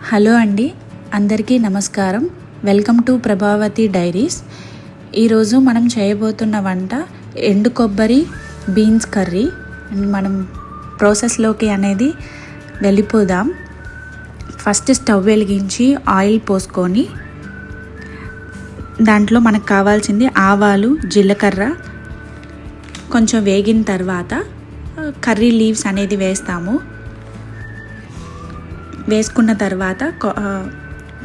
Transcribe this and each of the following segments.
Hello అండి, అందరికీ నమస్కారం. Welcome to Prabhavati diaries. ఈరోజు మనం చేయబోతున్న వంట ఎండు కొబ్బరి బీన్స్ కర్రీ. మనం ప్రాసెస్లోకి అనేది వెళ్ళిపోదాం. ఫస్ట్ స్టవ్ వెలిగించి ఆయిల్ పోసుకొని దాంట్లో మనకు కావాల్సింది ఆవాలు, జీలకర్ర కొంచెం వేగిన తర్వాత కర్రీ లీవ్స్ అనేది వేస్తాము. వేసుకున్న తర్వాత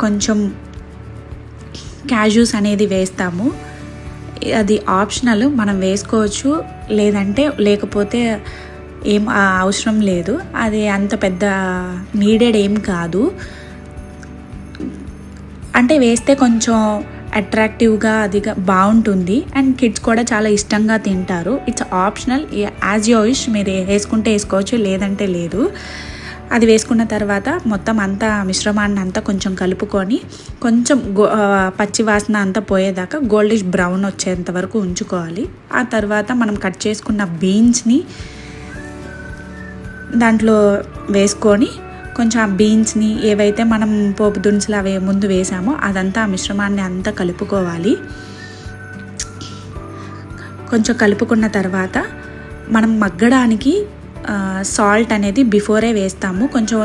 కొంచెం క్యాష్యూస్ అనేది వేస్తాము. అది ఆప్షనల్, మనం వేసుకోవచ్చు లేకపోతే ఏం అవసరం లేదు. అది అంత పెద్ద నీడెడ్ ఏం కాదు. అంటే వేస్తే కొంచెం అట్రాక్టివ్గా అదిగా బాగుంటుంది అండ్ కిడ్స్ కూడా చాలా ఇష్టంగా తింటారు. It's optional, as you wish. మీరు వేసుకుంటే వేసుకోవచ్చు, లేదంటే లేదు. అది వేసుకున్న తర్వాత మొత్తం అంతా మిశ్రమాన్ని అంతా కొంచెం కలుపుకొని కొంచెం పచ్చి వాసన అంతా పోయేదాకా గోల్డిష్ బ్రౌన్ వచ్చేంత వరకు ఉంచుకోవాలి. ఆ తర్వాత మనం కట్ చేసుకున్న బీన్స్ని దాంట్లో వేసుకొని కొంచెం ఆ బీన్స్ని ఏవైతే మనం పోపు దినుసులు అవి ముందు వేసామో అదంతా ఆ మిశ్రమాన్ని అంతా కలుపుకోవాలి. కొంచెం కలుపుకున్న తర్వాత మనం మగ్గడానికి సాల్ట్ అనేది బిఫోరే వేస్తాము. కొంచెం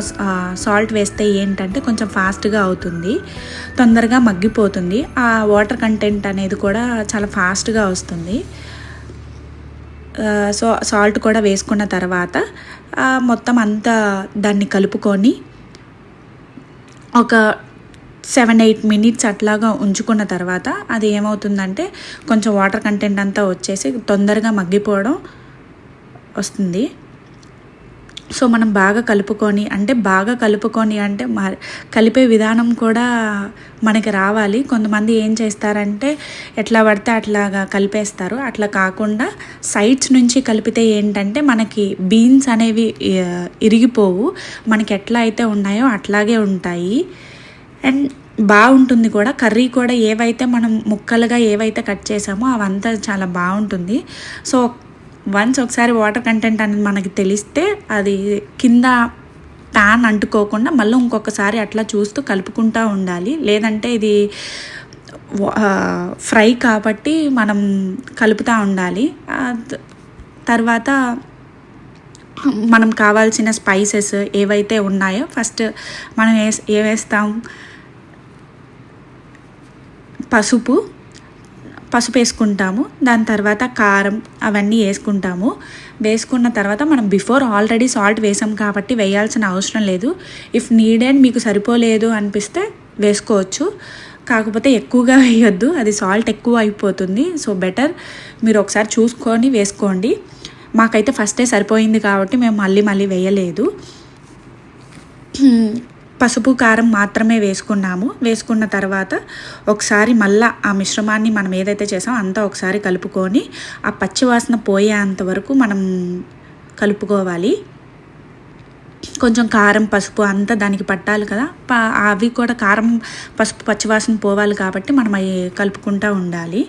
సాల్ట్ వేస్తే ఏంటంటే కొంచెం ఫాస్ట్గా అవుతుంది, తొందరగా మగ్గిపోతుంది. ఆ వాటర్ కంటెంట్ అనేది కూడా చాలా ఫాస్ట్గా వస్తుంది. సో సాల్ట్ కూడా వేసుకున్న తర్వాత మొత్తం అంతా దాన్ని కలుపుకొని ఒక 7-8 మినిట్స్ అట్లాగా ఉంచుకున్న తర్వాత అది ఏమవుతుందంటే కొంచెం వాటర్ కంటెంట్ అంతా వచ్చేసి తొందరగా మగ్గిపోవడం వస్తుంది. సో మనం బాగా కలుపుకొని అంటే కలిపే విధానం కూడా మనకి రావాలి. కొంతమంది ఏం చేస్తారంటే ఎట్లా పడితే అట్లాగా కలిపేస్తారు. అట్లా కాకుండా సైడ్స్ నుంచి కలిపితే ఏంటంటే మనకి బీన్స్ అనేవి ఇరిగిపోవు, మనకి ఎట్లా అయితే ఉన్నాయో అట్లాగే ఉంటాయి అండ్ బాగుంటుంది కూడా. కర్రీ కూడా ఏవైతే మనం ముక్కలుగా ఏవైతే కట్ చేసామో అవంతా చాలా బాగుంటుంది. సో వన్స్ ఒకసారి వాటర్ కంటెంట్ అనేది మనకి తెలిస్తే అది కింద ప్యాన్ అంటుకోకుండా మళ్ళీ ఇంకొకసారి అట్లా చూస్తూ కలుపుకుంటూ ఉండాలి. లేదంటే ఇది ఫ్రై కాబట్టి మనం కలుపుతూ ఉండాలి. తర్వాత మనం కావాల్సిన స్పైసెస్ ఏవైతే ఉన్నాయో ఫస్ట్ మనం వేస్తాం. పసుపు వేసుకుంటాము. దాని తర్వాత కారం అవన్నీ వేసుకుంటాము. వేసుకున్న తర్వాత మనం బిఫోర్ ఆల్రెడీ సాల్ట్ వేసాం కాబట్టి వేయాల్సిన అవసరం లేదు. ఇఫ్ నీడెడ్ మీకు సరిపోలేదు అనిపిస్తే వేసుకోవచ్చు, కాకపోతే ఎక్కువగా వేయొద్దు, అది సాల్ట్ ఎక్కువ అయిపోతుంది. సో బెటర్ మీరు ఒకసారి చూసుకొని వేసుకోండి. మాకైతే ఫస్టే సరిపోయింది కాబట్టి మేము మళ్ళీ వేయలేదు. పసుపు కారం మాత్రమే వేసుకున్నాము. వేసుకున్న తర్వాత ఒకసారి మళ్ళీ ఆ మిశ్రమాన్ని మనం ఏదైతే చేసామో అంతా ఒకసారి కలుపుకొని ఆ పచ్చివాసన పోయేంత వరకు మనం కలుపుకోవాలి. కొంచెం కారం పసుపు అంతా దానికి పట్టాలి కదా, అవి కూడా కారం పసుపు పచ్చివాసన పోవాలి కాబట్టి మనం అవి కలుపుకుంటూ ఉండాలి.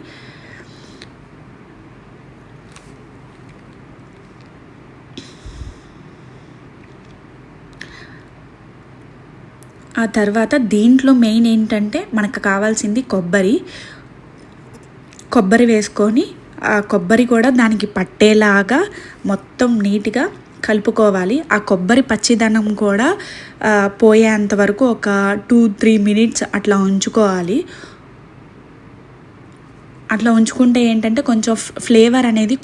ఆ తర్వాత దీంట్లో మెయిన్ ఏంటంటే మనకు కావాల్సింది కొబ్బరి వేసుకొని ఆ కొబ్బరి కూడా దానికి పట్టేలాగా మొత్తం నీట్గా కలుపుకోవాలి. ఆ కొబ్బరి పచ్చిదనం కూడా పోయేంత వరకు ఒక 2-3 మినిట్స్ అట్లా ఉంచుకోవాలి. అట్లా ఉంచుకుంటే ఏంటంటే కొంచెం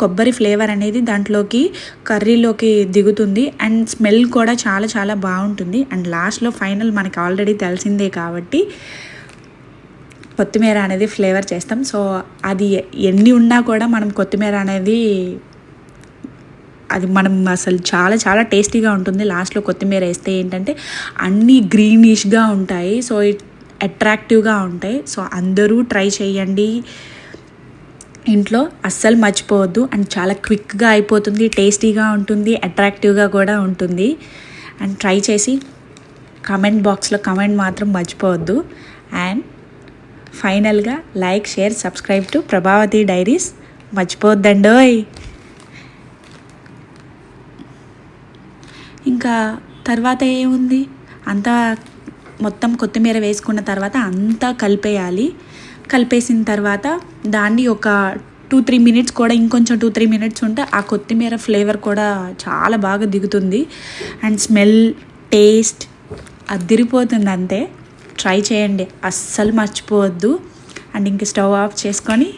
కొబ్బరి ఫ్లేవర్ అనేది దాంట్లోకి కర్రీలోకి దిగుతుంది అండ్ స్మెల్ కూడా చాలా చాలా బాగుంటుంది. అండ్ లాస్ట్లో ఫైనల్ మనకి ఆల్రెడీ తెలిసిందే కాబట్టి కొత్తిమీర అనేది ఫ్లేవర్ చేస్తాం. సో అది ఎన్ని ఉన్నా కూడా మనం కొత్తిమీర అనేది మనం అసలు చాలా చాలా టేస్టీగా ఉంటుంది. లాస్ట్లో కొత్తిమీర వేస్తే ఏంటంటే అన్నీ గ్రీనిష్గా ఉంటాయి, సో అట్రాక్టివ్గా ఉంటాయి. సో అందరూ ట్రై చేయండి ఇంట్లో, అస్సలు మర్చిపోవద్దు. అండ్ చాలా క్విక్గా అయిపోతుంది, టేస్టీగా ఉంటుంది, అట్రాక్టివ్గా కూడా ఉంటుంది. అండ్ ట్రై చేసి కామెంట్ బాక్స్లో కామెంట్ మాత్రం మర్చిపోవద్దు. అండ్ ఫైనల్గా like, share, subscribe to Prabhavati diaries మర్చిపోవద్దండోయ్. ఇంకా తర్వాత ఏముంది, అంతా మొత్తం కొత్తిమీర వేసుకున్న తర్వాత అంతా కలిపేయాలి. కలిపేసిన తర్వాత దాన్ని ఒక 2-3 మినిట్స్ కూడా, ఇంకొంచెం 2-3 మినిట్స్ ఉంటే ఆ కొత్తిమీర ఫ్లేవర్ కూడా చాలా బాగా దిగుతుంది. అండ్ స్మెల్, టేస్ట్ అదిరిపోతుంది. అంతే, ట్రై చేయండి, అస్సలు మర్చిపోవద్దు. అండ్ ఇంక స్టవ్ ఆఫ్ చేసుకొని